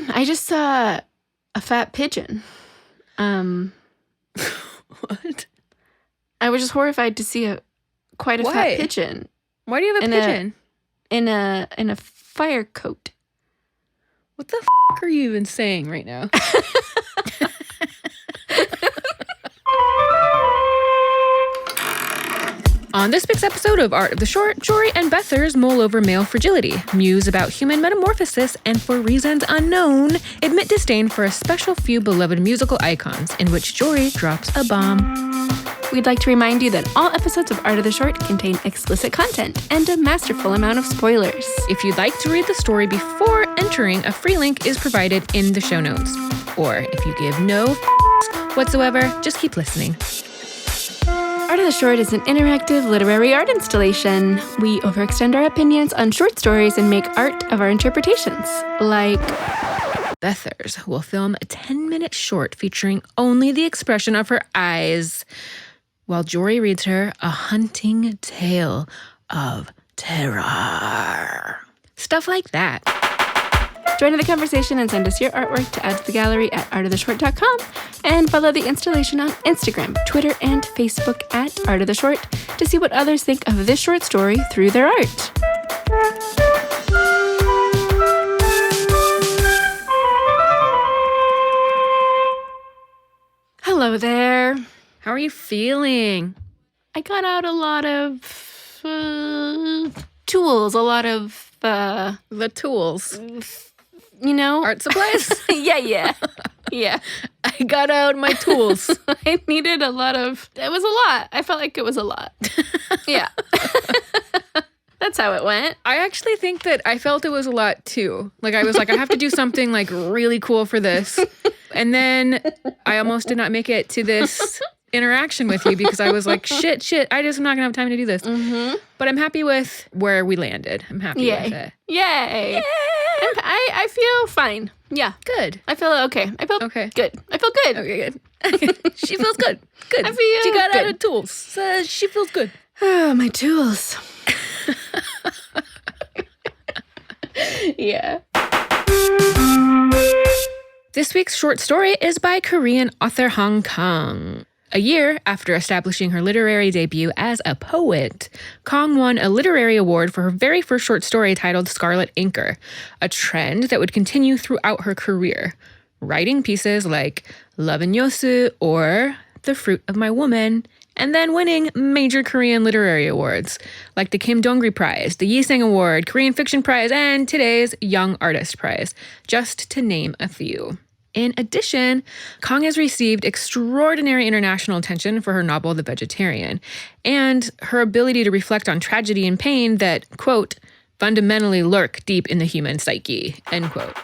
I just saw a fat pigeon. What? I was just horrified to see quite a fat pigeon. Why do you have a pigeon? In a fire coat. What the are you even saying right now? On this week's episode of Art of the Short, Jori and Bethers mull over male fragility, muse about human metamorphosis, and for reasons unknown, admit disdain for a special few beloved musical icons, in which Jori drops a bomb. We'd like to remind you that all episodes of Art of the Short contain explicit content and a masterful amount of spoilers. If you'd like to read the story before entering, a free link is provided in the show notes. Or if you give no whatsoever, just keep listening. Art of the Short is an interactive literary art installation. We overextend our opinions on short stories and make art of our interpretations. Like, Bethers will film a 10-minute short featuring only the expression of her eyes, while Jori reads her a haunting tale of terror. Stuff like that. Join in the conversation and send us your artwork to add to the gallery at artoftheshort.com, and follow the installation on Instagram, Twitter, and Facebook at Art of the Short to see what others think of this short story through their art. Hello there. How are you feeling? I got out a lot of tools, a lot of the tools. Art supplies? Yeah. I got out my tools. I needed it was a lot. I felt like it was a lot. Yeah. That's how it went. I actually think that I felt it was a lot too. Like, I was like, I have to do something like really cool for this. And then I almost did not make it to this interaction with you because I was like, shit, I just am not gonna have time to do this. Mm-hmm. But I'm happy with where we landed. I'm happy with it. Yay. I feel fine. Yeah. Good. I feel okay. I feel okay. Good. I feel good. Okay, good. She feels good. Good. I feel she got good. out of tools. So she feels good. Oh, my tools. Yeah. This week's short story is by Korean author Han Kang. A year after establishing her literary debut as a poet, Kang won a literary award for her very first short story titled Scarlet Anchor, a trend that would continue throughout her career, writing pieces like Love and Yosu or The Fruit of My Woman, and then winning major Korean literary awards, like the Kim Dongri Prize, the Yisang Award, Korean Fiction Prize, and today's Young Artist Prize, just to name a few. In addition, Kang has received extraordinary international attention for her novel, The Vegetarian, and her ability to reflect on tragedy and pain that, quote, fundamentally lurk deep in the human psyche, end quote.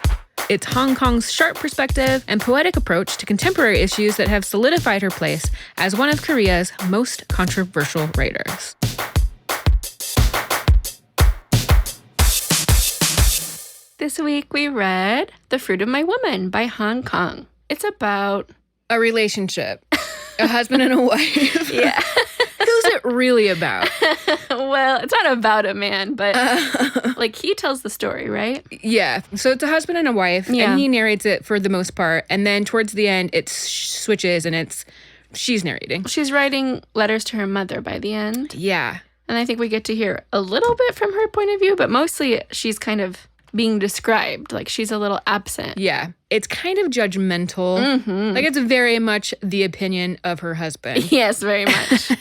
It's Han Kang's sharp perspective and poetic approach to contemporary issues that have solidified her place as one of Korea's most controversial writers. This week we read The Fruit of My Woman by Han Kang. It's about a relationship, a husband and a wife. Yeah. Who's it really about? Well, it's not about a man, but he tells the story, right? Yeah. So it's a husband and a wife, yeah. And he narrates it for the most part. And then towards the end, it switches and she's narrating. She's writing letters to her mother by the end. Yeah. And I think we get to hear a little bit from her point of view, but mostly she's kind of being described, like she's a little absent. Yeah. It's kind of judgmental. Mm-hmm. Like, it's very much the opinion of her husband. Yes, very much.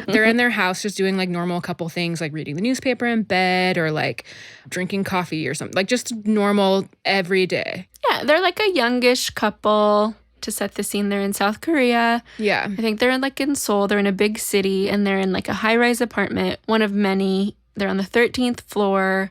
They're in their house just doing like normal couple things, like reading the newspaper in bed or like drinking coffee or something, like just normal every day. Yeah, they're like a youngish couple. To set the scene, they're in South Korea. Yeah. I think they're in Seoul. They're in a big city and they're in like a high-rise apartment, one of many. They're on the 13th floor.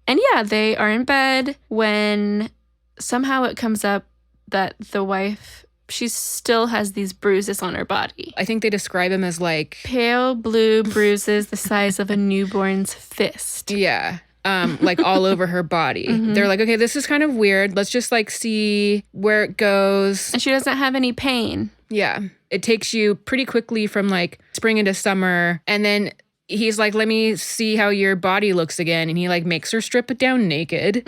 And yeah, they are in bed when somehow it comes up that the wife, she still has these bruises on her body. I think they describe them as like pale blue bruises the size of a newborn's fist. Yeah. Like all over her body. Mm-hmm. They're like, okay, this is kind of weird. Let's just like see where it goes. And she doesn't have any pain. Yeah. It takes you pretty quickly from like spring into summer. And then he's like, let me see how your body looks again. And he like makes her strip it down naked,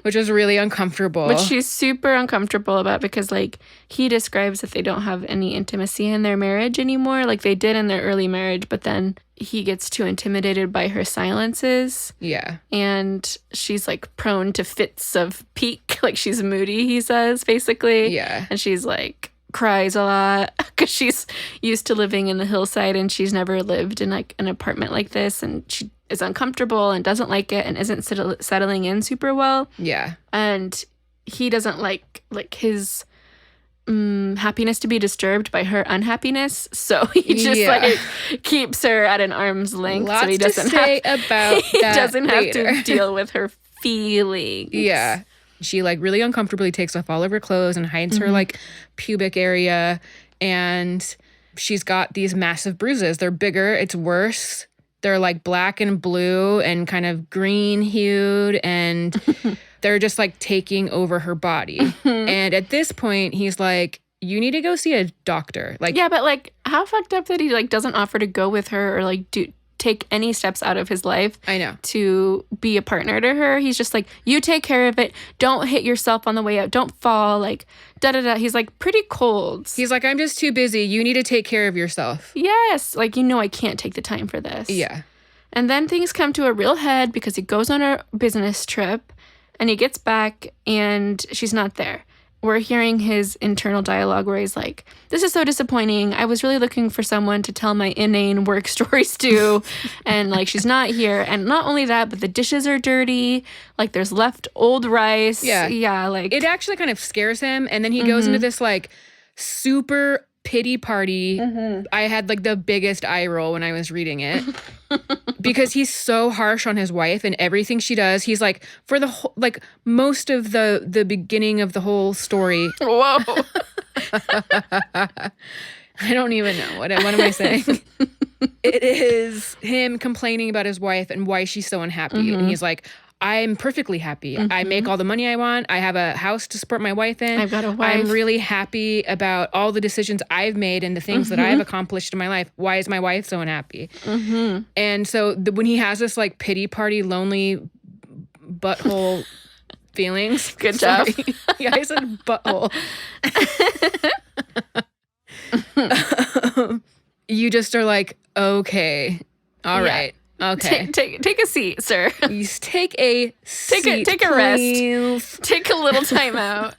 which is really uncomfortable. Which she's super uncomfortable about because like he describes that they don't have any intimacy in their marriage anymore. Like they did in their early marriage, but then he gets too intimidated by her silences. Yeah. And she's like prone to fits of pique. Like she's moody, he says, basically. Yeah. And she's like cries a lot because she's used to living in the hillside and she's never lived in like an apartment like this, and she is uncomfortable and doesn't like it and isn't settling in super well. Yeah. And he doesn't like his happiness to be disturbed by her unhappiness, so he just like keeps her at an arm's length. Lots so he doesn't to say about he that doesn't later. have to deal with her feelings. Yeah. She like really uncomfortably takes off all of her clothes and hides her like pubic area, and she's got these massive bruises. They're bigger, it's worse. They're like black and blue and kind of green hued, and they're just like taking over her body. And at this point, he's like, you need to go see a doctor. Like, yeah, but like how fucked up that he like doesn't offer to go with her or like take any steps out of his life. I know. To be a partner to her. He's just like, you take care of it. Don't hit yourself on the way out. Don't fall. Like, da-da-da. He's like pretty cold. He's like, I'm just too busy. You need to take care of yourself. Yes. Like, I can't take the time for this. Yeah. And then things come to a real head because he goes on a business trip and he gets back and she's not there. We're hearing his internal dialogue where he's like, this is so disappointing. I was really looking for someone to tell my inane work stories to. And like, she's not here. And not only that, but the dishes are dirty. Like there's left old rice. Yeah. Yeah. Like it actually kind of scares him. And then he goes into this like super pity party. I had like the biggest eye roll when I was reading it because he's so harsh on his wife and everything she does. He's like, for the whole, like most of the beginning of the whole story. Whoa. I don't even know. What am I saying? It is him complaining about his wife and why she's so unhappy. And he's like, I'm perfectly happy. I make all the money I want. I have a house to support my wife in. I've got a wife. I'm really happy about all the decisions I've made and the things that I've accomplished in my life. Why is my wife so unhappy? And so when he has this like pity party, lonely butthole feelings. Good job. Yeah, I said butthole. You just are like, okay, all right. Okay. Take a seat, sir. You take a seat, take a rest. Take a little time out.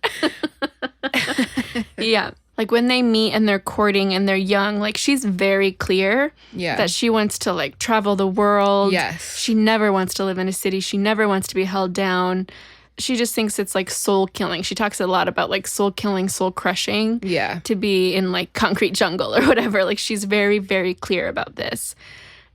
Yeah. Like when they meet and they're courting and they're young, like she's very clear that she wants to like travel the world. Yes. She never wants to live in a city. She never wants to be held down. She just thinks it's like soul killing. She talks a lot about like soul killing, soul crushing. Yeah. To be in like concrete jungle or whatever. Like she's very, very clear about this.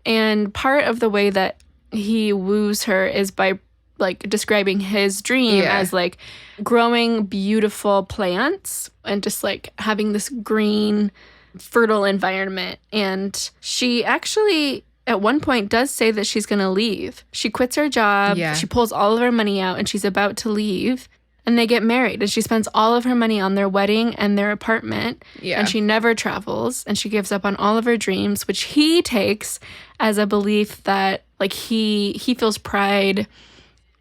And part of the way that he woos her is by like describing his dream as like growing beautiful plants and just like having this green, fertile environment. And she actually at one point does say that she's going to leave. She quits her job. Yeah. She pulls all of her money out and she's about to leave. And they get married and she spends all of her money on their wedding and their apartment. Yeah. And she never travels and she gives up on all of her dreams, which he takes as a belief that like he feels pride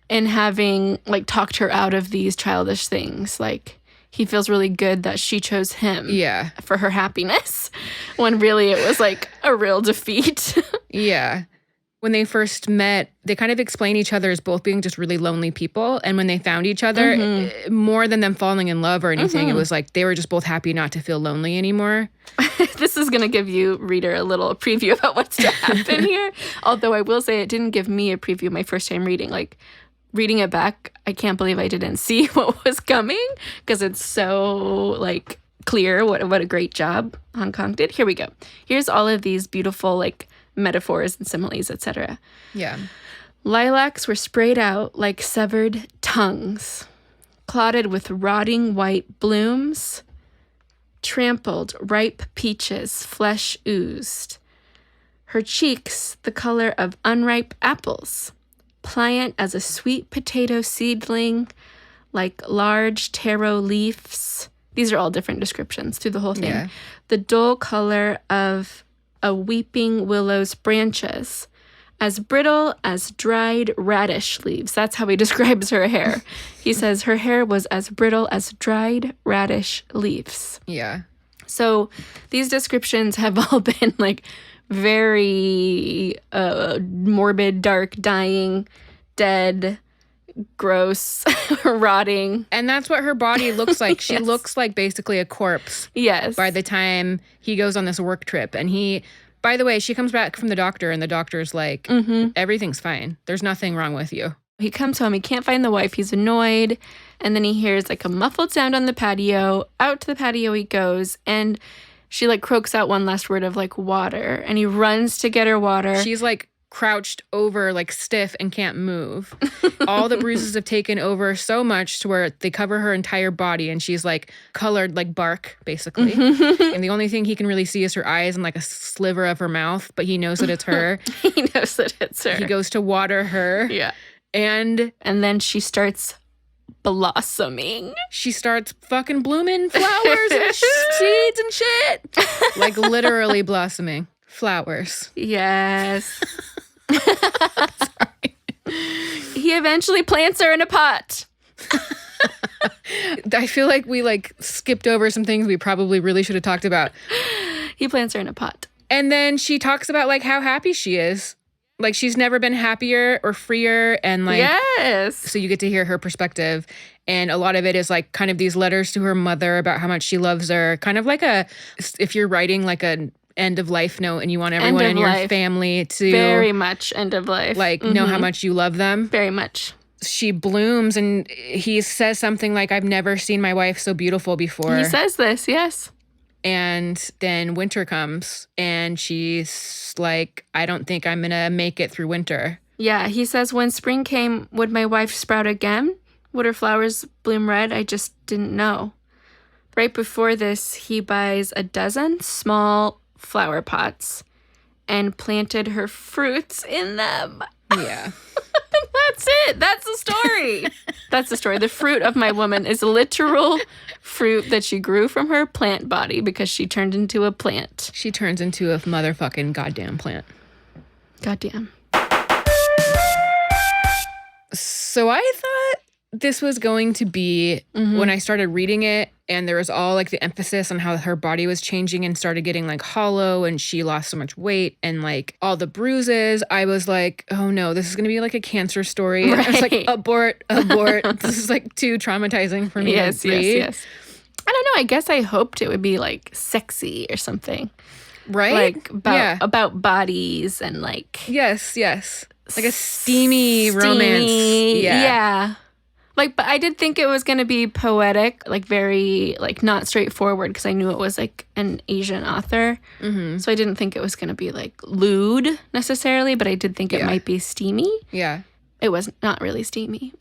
in having like talked her out of these childish things. Like he feels really good that she chose him for her happiness when really it was like a real defeat. Yeah. When they first met, they kind of explain each other as both being just really lonely people. And when they found each other, more than them falling in love or anything, it was like they were just both happy not to feel lonely anymore. This is going to give you, reader, a little preview about what's to happen here. Although I will say it didn't give me a preview my first time reading. Like, reading it back, I can't believe I didn't see what was coming because it's so, like, clear what a great job Han Kang did. Here we go. Here's all of these beautiful, like, metaphors and similes, etc. Yeah. Lilacs were sprayed out like severed tongues, clotted with rotting white blooms, trampled ripe peaches, flesh oozed. Her cheeks the color of unripe apples, pliant as a sweet potato seedling, like large taro leaves. These are all different descriptions through the whole thing. Yeah. The dull color of a weeping willow's branches, as brittle as dried radish leaves. That's how he describes her hair. He says her hair was as brittle as dried radish leaves. Yeah. So these descriptions have all been like very morbid, dark, dying, dead, gross, rotting. And that's what her body looks like. She Yes. looks like basically a corpse Yes. by the time he goes on this work trip. And by the way, she comes back from the doctor and the doctor's like, everything's fine. There's nothing wrong with you. He comes home, he can't find the wife, he's annoyed, and then he hears like a muffled sound on the patio. Out to the patio he goes, and she like croaks out one last word of like water, and he runs to get her water. She's like crouched over, like stiff and can't move. All the bruises have taken over so much to where they cover her entire body, and she's like colored like bark, basically. And the only thing he can really see is her eyes and like a sliver of her mouth, but he knows that it's her. He knows that it's her. He goes to water her. Yeah. And then she starts blossoming. she starts fucking blooming flowers and seeds and shit. Like literally blossoming flowers. Yes. Sorry. He eventually plants her in a pot. I feel like we like skipped over some things we probably really should have talked about. He plants her in a pot. And then she talks about like how happy she is. Like she's never been happier or freer, and like Yes. so you get to hear her perspective. And a lot of it is like kind of these letters to her mother about how much she loves her. Kind of like if you're writing like an end of life note and you want everyone in your family to very much end of life. like know how much you love them. Very much. She blooms, and he says something like, I've never seen my wife so beautiful before. He says this, yes. And then winter comes, and she's like, I don't think I'm going to make it through winter. Yeah, he says, when spring came, would my wife sprout again? Would her flowers bloom red? I just didn't know. Right before this, he buys a dozen small flower pots and planted her fruits in them. Yeah. That's it. That's the story. That's the story. The fruit of my woman is literal fruit that she grew from her plant body because she turned into a plant. She turns into a motherfucking goddamn plant. Goddamn. So I thought this was going to be, when I started reading it, and there was all like the emphasis on how her body was changing and started getting like hollow, and she lost so much weight and like all the bruises, I was like, oh no, this is going to be like a cancer story. Right. I was like, abort. This is like too traumatizing for me to read. Yes. I don't know. I guess I hoped it would be like sexy or something. Right? Like about bodies and like... Yes. Like a steamy romance. Yeah. Like, but I did think it was going to be poetic, like very, like not straightforward because I knew it was like an Asian author. Mm-hmm. So I didn't think it was going to be like lewd necessarily, but I did think it might be steamy. Yeah. It was not really steamy.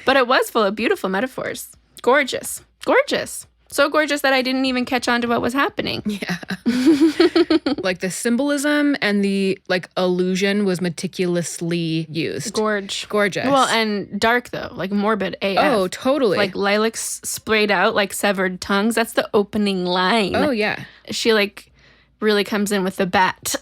But it was full of beautiful metaphors. Gorgeous. So gorgeous that I didn't even catch on to what was happening. Yeah. Like the symbolism and the like allusion was meticulously used. Gorgeous. Well, and dark though, like morbid AF. Oh, totally. Like lilacs sprayed out like severed tongues. That's the opening line. Oh, yeah. She like really comes in with the bat.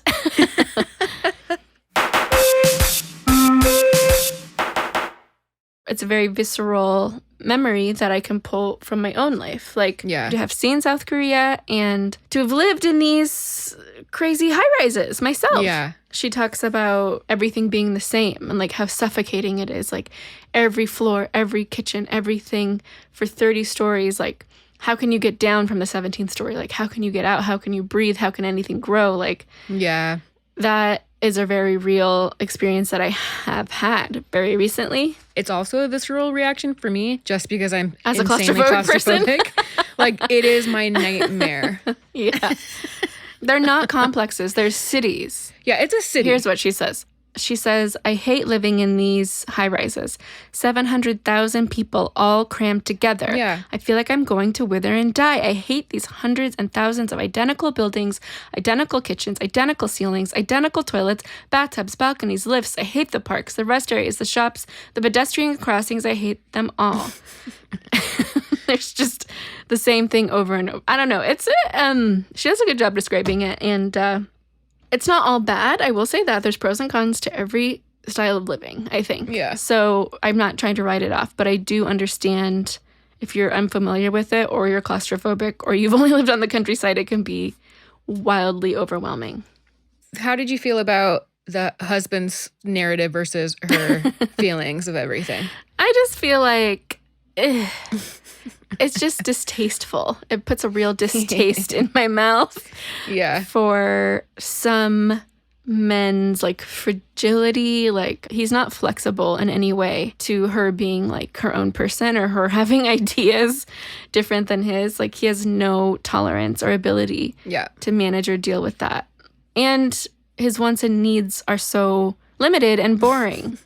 It's a very visceral memory that I can pull from my own life. Like, to have seen South Korea and to have lived in these crazy high-rises myself. Yeah. She talks about everything being the same and, like, how suffocating it is. Like, every floor, every kitchen, everything for 30 stories. Like, how can you get down from the 17th story? Like, how can you get out? How can you breathe? How can anything grow? Like, yeah. That is a very real experience that I have had very recently. It's also a visceral reaction for me, just because I'm as a insanely claustrophobic. Like, it is my nightmare. Yeah. They're not complexes. They're cities. Yeah, it's a city. Here's what she says. She says, I hate living in these high-rises. 700,000 people all crammed together. Yeah. I feel like I'm going to wither and die. I hate these hundreds and thousands of identical buildings, identical kitchens, identical ceilings, identical toilets, bathtubs, balconies, lifts. I hate the parks, the rest areas, the shops, the pedestrian crossings. I hate them all. There's just the same thing over and over. I don't know. It's she does a good job describing it, and it's not all bad. I will say that there's pros and cons to every style of living, I think. Yeah. So I'm not trying to write it off, but I do understand if you're unfamiliar with it or you're claustrophobic or you've only lived on the countryside, it can be wildly overwhelming. How did you feel about the husband's narrative versus her feelings of everything? I just feel like it's just distasteful. It puts a real distaste in my mouth. Yeah. For some men's like fragility, like he's not flexible in any way to her being like her own person or her having ideas different than his. Like he has no tolerance or ability to manage or deal with that. And his wants and needs are so limited and boring.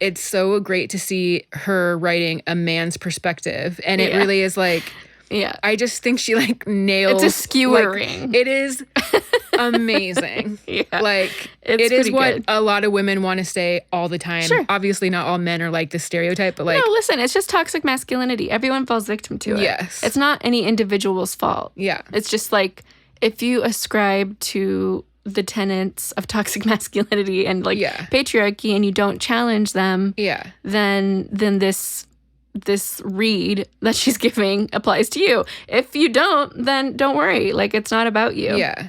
It's so great to see her writing a man's perspective. And it really is like, I just think she like nails. It's a skewering. Like, it is amazing. Like it is what good. A lot of women want to say all the time. Sure. Obviously not all men are like the stereotype, but like. No, listen, it's just toxic masculinity. Everyone falls victim to it. Yes. It's not any individual's fault. Yeah. It's just like if you ascribe to the tenets of toxic masculinity and like patriarchy and you don't challenge them, then this read that she's giving applies to you. If you don't, then don't worry. Like it's not about you. Yeah.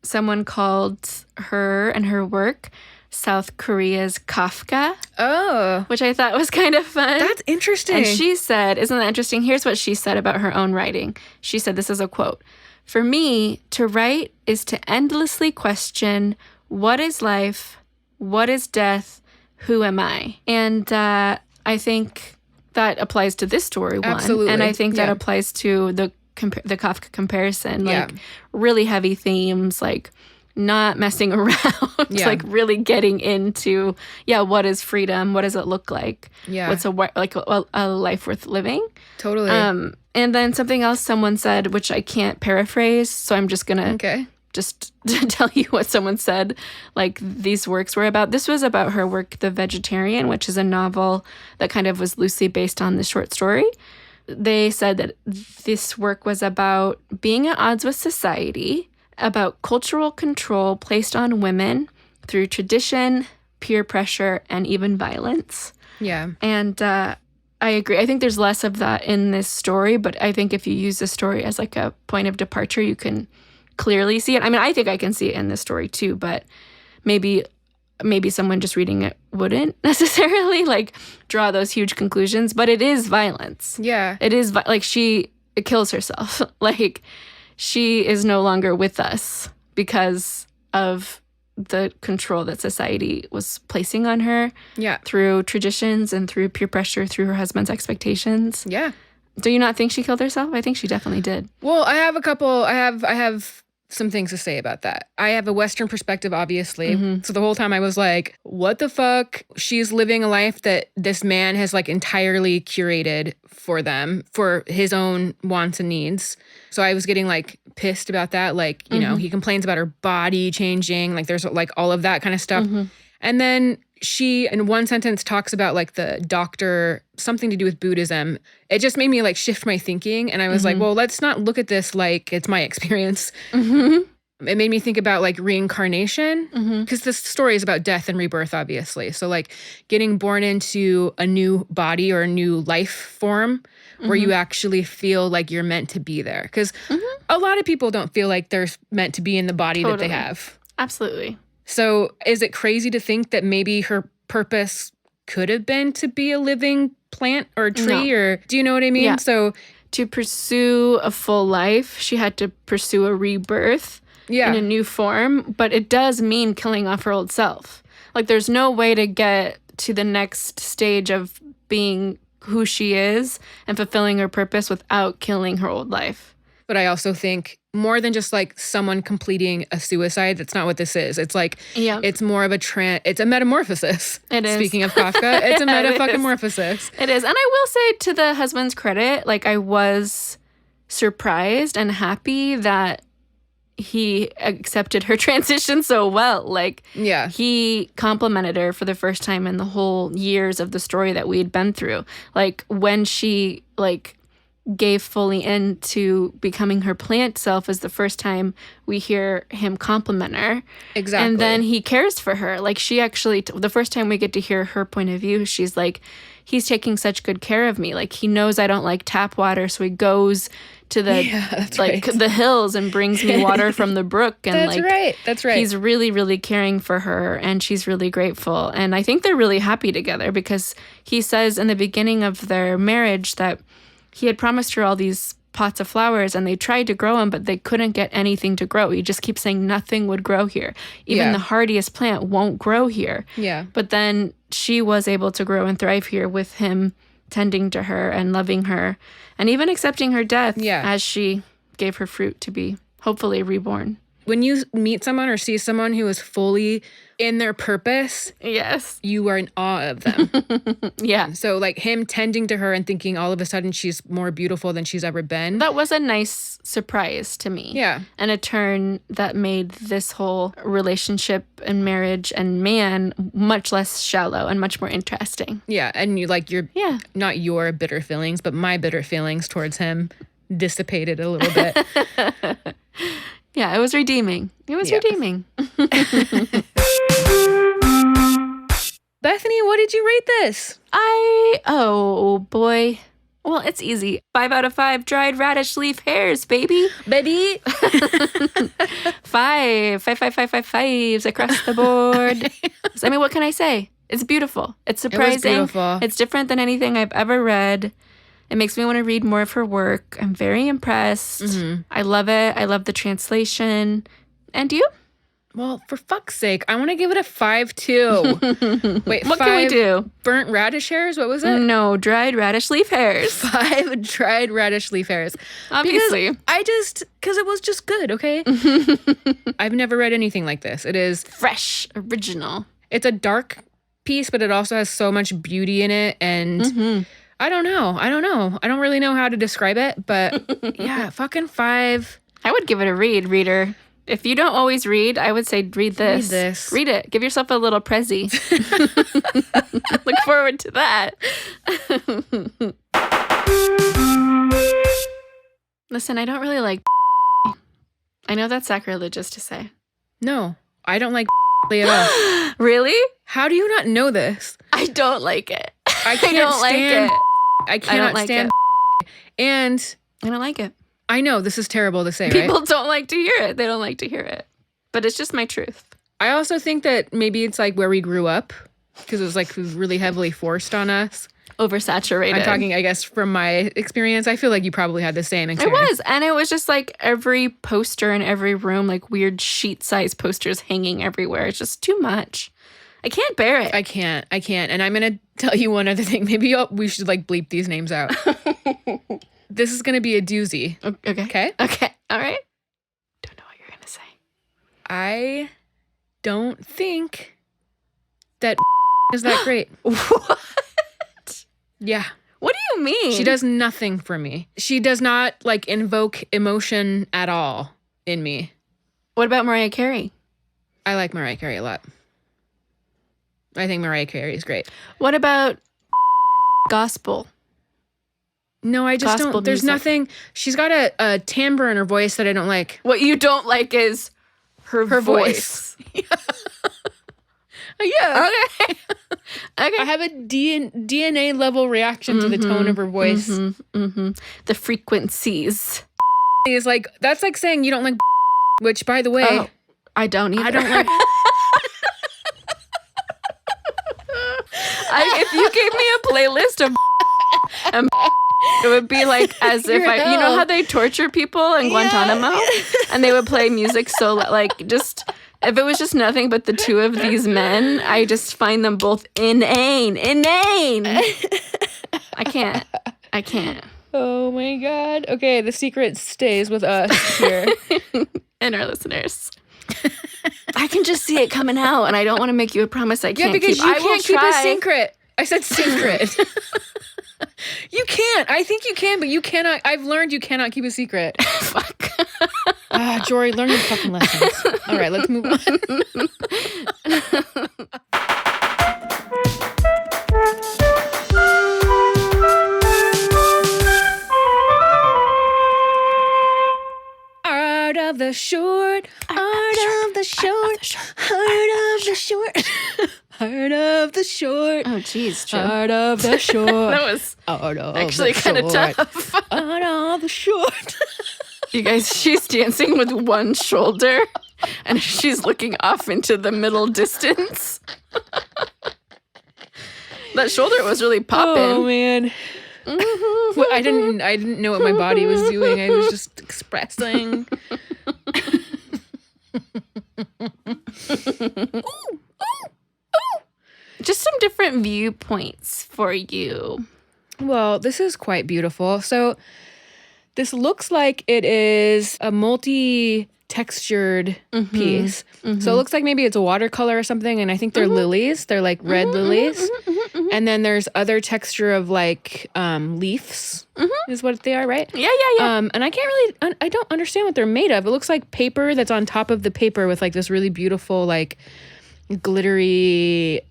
Someone called her and her work South Korea's Kafka. Oh. Which I thought was kind of fun. That's interesting. And she said, isn't that interesting? Here's what she said about her own writing. She said, this is a quote. For me, to write is to endlessly question what is life, what is death, who am I? And I think that applies to this story one. Absolutely. And I think that applies to the Kafka comparison. Like really heavy themes, like not messing around, like really getting into, what is freedom? What does it look like? Yeah. What's a life worth living? Totally. And then something else someone said, which I can't paraphrase, so I'm just going to just tell you what someone said, like these works were about. This was about her work, The Vegetarian, which is a novel that kind of was loosely based on the short story. They said that this work was about being at odds with society, about cultural control placed on women through tradition, peer pressure, and even violence. Yeah. And I agree. I think there's less of that in this story, but I think if you use the story as like a point of departure, you can clearly see it. I mean, I think I can see it in this story too, but maybe someone just reading it wouldn't necessarily like draw those huge conclusions, but it is violence. Yeah. It is like she kills herself. Like she is no longer with us because of the control that society was placing on her through traditions and through peer pressure, through her husband's expectations. Yeah. Do you not think she killed herself? I think she definitely did. Well, I have some things to say about that. I have a Western perspective, obviously. Mm-hmm. So the whole time I was like, what the fuck? She's living a life that this man has like entirely curated for them, for his own wants and needs. So I was getting like pissed about that. Like, you know, he complains about her body changing. Like there's like all of that kind of stuff. Mm-hmm. And then she, in one sentence, talks about like the doctor, something to do with Buddhism. It just made me like shift my thinking. And I was like, well, let's not look at this like it's my experience. Mm-hmm. It made me think about like reincarnation, because this story is about death and rebirth, obviously. So like getting born into a new body or a new life form where you actually feel like you're meant to be there. Because a lot of people don't feel like they're meant to be in the body that they have. Absolutely. So is it crazy to think that maybe her purpose could have been to be a living plant or a tree? Or do you know what I mean? Yeah. So to pursue a full life, she had to pursue a rebirth in a new form. But it does mean killing off her old self. Like there's no way to get to the next stage of being who she is and fulfilling her purpose without killing her old life. But I also think more than just like someone completing a suicide, that's not what this is. It's like, it's more of it's a metamorphosis. It is. Speaking of Kafka, it's a metamorphosis. It is. And I will say to the husband's credit, like I was surprised and happy that he accepted her transition so well. Like he complimented her for the first time in the whole years of the story that we'd been through. Like when she like gave fully into becoming her plant self is the first time we hear him compliment her. Exactly. And then he cares for her. Like, she actually, the first time we get to hear her point of view, she's like, he's taking such good care of me. Like, he knows I don't like tap water, so he goes to the the hills and brings me water from the brook. And That's right. He's really, really caring for her, and she's really grateful. And I think they're really happy together because he says in the beginning of their marriage that he had promised her all these pots of flowers, and they tried to grow them, but they couldn't get anything to grow. He just keeps saying nothing would grow here. Even the hardiest plant won't grow here. Yeah. But then she was able to grow and thrive here with him tending to her and loving her and even accepting her death as she gave her fruit to be hopefully reborn. When you meet someone or see someone who is fully in their purpose, yes, you are in awe of them. Yeah. So like him tending to her and thinking all of a sudden she's more beautiful than she's ever been. That was a nice surprise to me. Yeah. And a turn that made this whole relationship and marriage and man much less shallow and much more interesting. Yeah. And not your bitter feelings, but my bitter feelings towards him dissipated a little bit. Yeah, it was redeeming. Redeeming. Bethany, what did you rate this? Oh boy. Well, it's easy. 5 out of 5 dried radish leaf hairs, baby. Baby. 5s across the board. I mean, what can I say? It's beautiful. It's surprising. It was beautiful. It's different than anything I've ever read. It makes me want to read more of her work. I'm very impressed. Mm-hmm. I love it. I love the translation. And you? Well, for fuck's sake, I want to give it a 5 too. Wait, what can we do? Burnt radish hairs? What was it? No, dried radish leaf hairs. 5 dried radish leaf hairs. Obviously. Because it was just good, okay? I've never read anything like this. It is fresh, original. It's a dark piece, but it also has so much beauty in it. And I don't know. I don't really know how to describe it, but yeah, fucking 5. I would give it a read, reader. If you don't always read, I would say read this. Read it. Give yourself a little prezi. Look forward to that. Listen, I don't really like I know that's sacrilegious to say. No, I don't like at all. Really? How do you not know this? I don't like it. I can't stand it. I cannot stand it. And I don't like it. I know this is terrible to say, People right? don't like to hear it. They don't like to hear it. But it's just my truth. I also think that maybe it's like where we grew up because it was like really heavily forced on us. Oversaturated. I'm talking, I guess, from my experience. I feel like you probably had the same experience. It was. And it was just like every poster in every room, like weird sheet-sized posters hanging everywhere. It's just too much. I can't bear it. I can't. And I'm going to tell you one other thing. Maybe we should like bleep these names out. This is going to be a doozy. Okay. All right. Don't know what you're going to say. I don't think that is that great. What? Yeah. What do you mean? She does nothing for me. She does not like invoke emotion at all in me. What about Mariah Carey? I like Mariah Carey a lot. I think Mariah Carey is great. What about gospel? No, I just gospel don't. There's music. nothing. She's got a timbre in her voice that I don't like. What you don't like is her voice. Yeah. Okay. I have a DNA level reaction to the tone of her voice. The frequencies. Is like that's like saying you don't like, which by the way, I don't either. I don't like. If you gave me a playlist of and it would be like as if you know how they torture people in Guantanamo, and they would play music so like just. If it was just nothing but the two of these men, I just find them both inane. I can't. Oh my God. Okay, the secret stays with us here. And our listeners. I can just see it coming out, and I don't want to make you a promise I can't keep. You can't keep a secret. I said secret. You can't. I think you can, but you cannot. I've learned you cannot keep a secret. Fuck. Jori, learn your fucking lessons. All right, let's move on. the short, art of the short, heart of the short, heart of the short. Oh, geez, Joe. Art of the short. That was actually kind of tough. Art of the short. You guys, she's dancing with one shoulder, and she's looking off into the middle distance. That shoulder was really popping. Oh, man. Well, I didn't know what my body was doing. I was just expressing. Just some different viewpoints for you. Well, this is quite beautiful. So this looks like it is a multi-textured piece. So it looks like maybe it's a watercolor or something, and I think they're lilies. They're like red lilies. And then there's other texture of like leaves is what they are, right? Yeah. And I can't really, I don't understand what they're made of. It looks like paper that's on top of the paper with like this really beautiful like glittery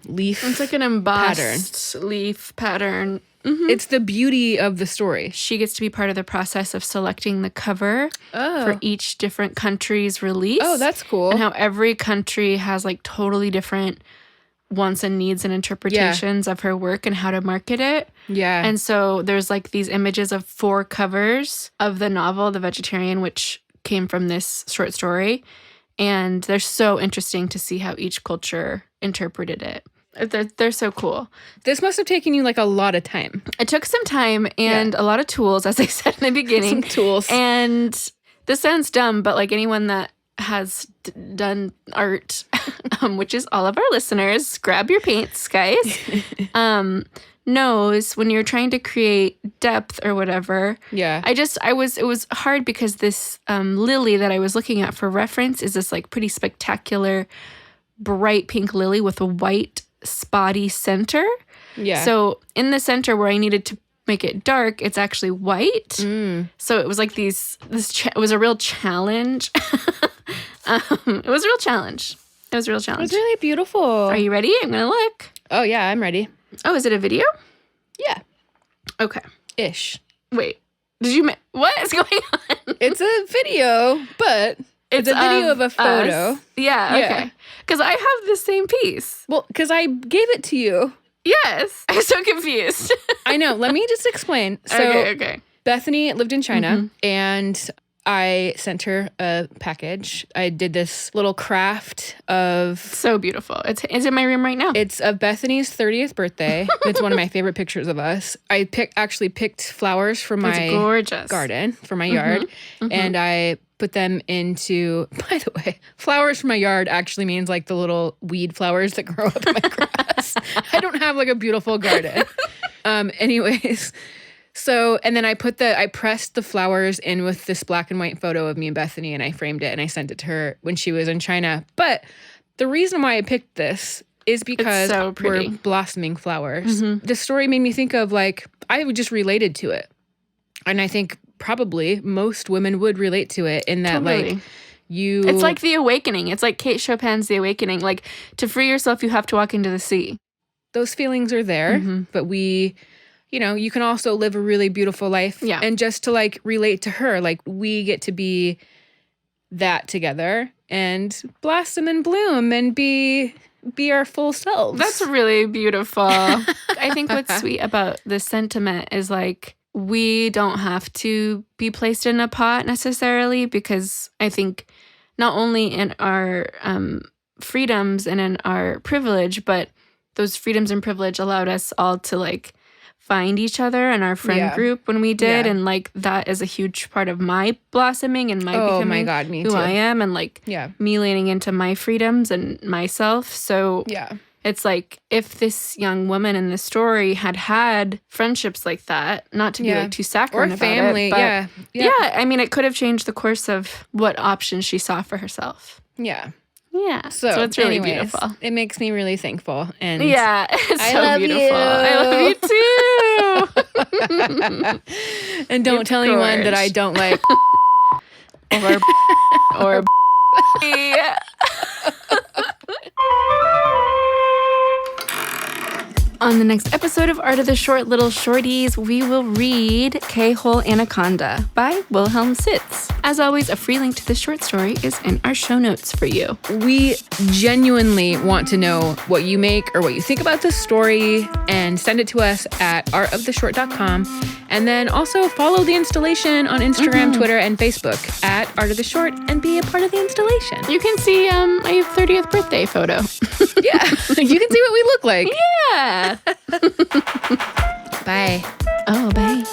leaf. It's like an embossed leaf pattern. It's the beauty of the story. She gets to be part of the process of selecting the cover for each different country's release. Oh, that's cool. And how every country has like totally different wants and needs and interpretations of her work and how to market it. Yeah. And so there's like these images of 4 covers of the novel, The Vegetarian, which came from this short story. And they're so interesting to see how each culture interpreted it. They're so cool. This must have taken you like a lot of time. It took some time and a lot of tools, as I said in the beginning. Some tools. And this sounds dumb, but like anyone that has done art, which is all of our listeners, grab your paints, guys, knows when you're trying to create depth or whatever. Yeah. It was hard because this lily that I was looking at for reference is this like pretty spectacular bright pink lily with a white spotty center. Yeah. So in the center where I needed to make it dark, it's actually white. So it was like it was a real challenge. It was a real challenge. It was really beautiful. Are you ready? I'm going to look. Oh, yeah, I'm ready. Oh, is it a video? Yeah. Okay. Ish. Wait. What is going on? It's a video, but it's a video of a photo. Us. Yeah, okay. Because I have the same piece. Well, because I gave it to you. Yes. I'm so confused. I know. Let me just explain. So, okay. Bethany lived in China, and I sent her a package. I did this little craft of... So beautiful. It's in my room right now. It's of Bethany's 30th birthday. It's one of my favorite pictures of us. I actually picked flowers from my garden, from my yard, and I put them into... By the way, flowers from my yard actually means like the little weed flowers that grow up in my grass. I don't have like a beautiful garden. Anyways... So, and then I pressed the flowers in with this black and white photo of me and Bethany, and I framed it and I sent it to her when she was in China. But the reason why I picked this is because we're blossoming flowers. The story made me think of like, I just related to it. And I think probably most women would relate to it in that like it's like the awakening. It's like Kate Chopin's The Awakening. Like to free yourself, you have to walk into the sea. Those feelings are there, but you can also live a really beautiful life. Yeah. And just to like relate to her, like we get to be that together and blossom and bloom and be our full selves. That's really beautiful. I think what's sweet about this sentiment is like we don't have to be placed in a pot necessarily, because I think not only in our freedoms and in our privilege, but those freedoms and privilege allowed us all to like find each other and our friend group when we did. And like that is a huge part of my blossoming and my becoming who I am, and like me leaning into my freedoms and myself. So it's like if this young woman in the story had friendships like that, not to be like too saccharine about family, it, but I mean it could have changed the course of what options she saw for herself. Yeah. So it's really beautiful. It makes me really thankful. And it's so beautiful. I love you too. And don't tell anyone that I don't like or On the next episode of Art of the Short Little Shorties, we will read K-Hole Anaconda by Wilhelm Sitz. As always, a free link to this short story is in our show notes for you. We genuinely want to know what you make or what you think about this story, and send it to us at artoftheshort.com. And then also follow the installation on Instagram, Twitter, and Facebook at Art of the Short and be a part of the installation. You can see my 30th birthday photo. Yeah, you can see what we look like. Yeah. Bye. Oh, bye.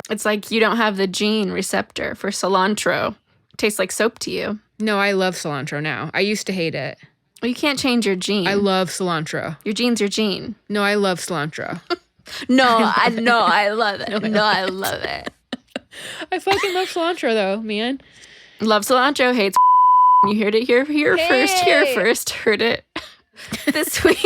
It's like you don't have the gene receptor for cilantro. It tastes like soap to you. No, I love cilantro now. I used to hate it. Well, you can't change your gene. I love cilantro. Your gene's your gene. No, I love cilantro. I love it. I love it. I fucking love cilantro though, man. Love cilantro, hates You heard it here first. Heard it this week.